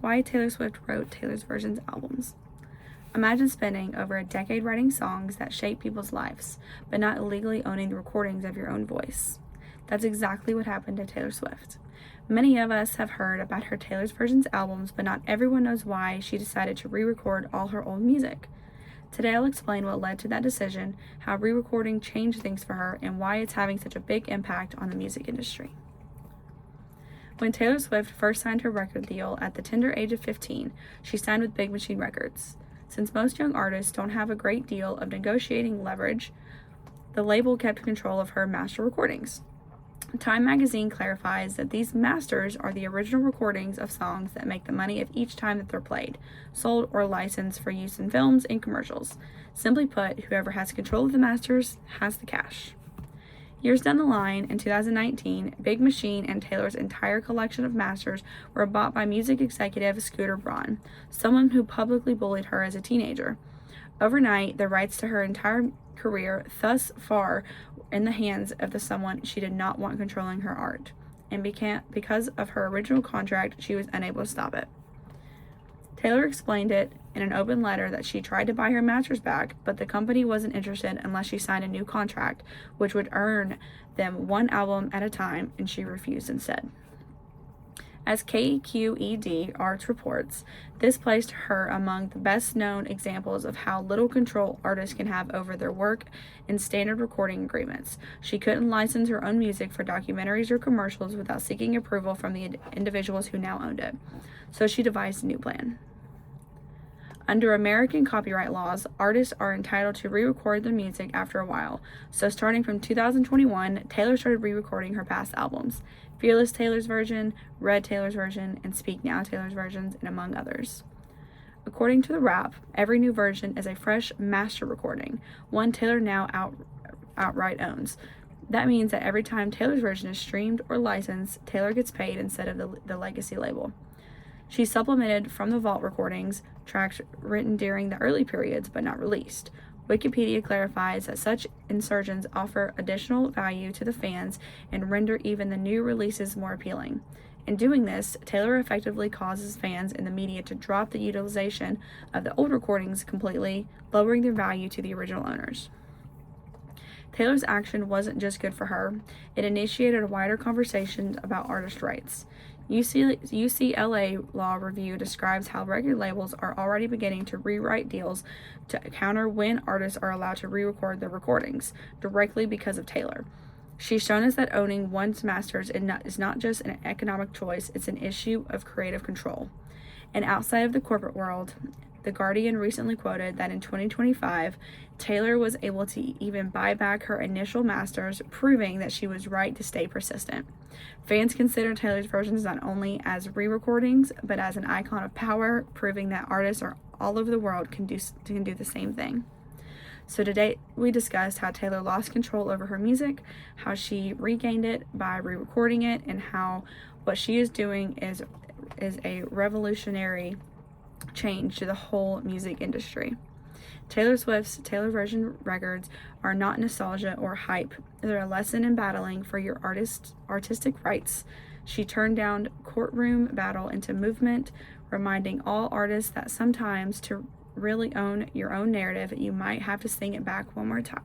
Why Taylor Swift wrote Taylor's Versions albums. Imagine spending over a decade writing songs that shape people's lives, but not illegally owning the recordings of your own voice. That's exactly what happened to Taylor Swift. Many of us have heard about her Taylor's Versions albums, but not everyone knows why she decided to re-record all her old music. Today I'll explain what led to that decision, how re-recording changed things for her, and why it's having such a big impact on the music industry. When Taylor Swift first signed her record deal at the tender age of 15, she signed with Big Machine Records. Since most young artists don't have a great deal of negotiating leverage, the label kept control of her master recordings. Time magazine clarifies that these masters are the original recordings of songs that make the money of each time that they're played, sold, or licensed for use in films and commercials. Simply put, whoever has control of the masters has the cash. Years down the line, in 2019, Big Machine and Taylor's entire collection of masters were bought by music executive Scooter Braun, someone who publicly bullied her as a teenager. Overnight, the rights to her entire career thus far in the hands of someone she did not want controlling her art, and because of her original contract, she was unable to stop it. Taylor explained it in an open letter that she tried to buy her masters back, but the company wasn't interested unless she signed a new contract, which would earn them one album at a time, and she refused instead. As KQED Arts reports, this placed her among the best-known examples of how little control artists can have over their work in standard recording agreements. She couldn't license her own music for documentaries or commercials without seeking approval from the individuals who now owned it. So she devised a new plan. Under American copyright laws, artists are entitled to re-record their music after a while. So starting from 2021, Taylor started re-recording her past albums. Fearless Taylor's version, Red Taylor's version, and Speak Now Taylor's versions, and among others. According to The Wrap, every new version is a fresh master recording, one Taylor now outright owns. That means that every time Taylor's version is streamed or licensed, Taylor gets paid instead of the legacy label. She supplemented from the vault recordings, tracks written during the early periods but not released. Wikipedia clarifies that such insertions offer additional value to the fans and render even the new releases more appealing. In doing this, Taylor effectively causes fans in the media to drop the utilization of the old recordings completely, lowering their value to the original owners. Taylor's action wasn't just good for her, it initiated a wider conversation about artist rights. UCLA Law Review describes how record labels are already beginning to rewrite deals to counter when artists are allowed to re-record their recordings, directly because of Taylor. She's shown us that owning one's masters is not just an economic choice, it's an issue of creative control. And outside of the corporate world, The Guardian recently quoted that in 2025, Taylor was able to even buy back her initial masters, proving that she was right to stay persistent. Fans consider Taylor's versions not only as re-recordings, but as an icon of power, proving that artists all over the world can do the same thing. So today we discussed how Taylor lost control over her music, how she regained it by re-recording it, and how what she is doing is a revolutionary change to the whole music industry. Taylor Swift's Taylor Version records are not nostalgia or hype. They're a lesson in battling for your artistic rights. She turned down courtroom battle into movement, reminding all artists that sometimes to really own your own narrative, you might have to sing it back one more time.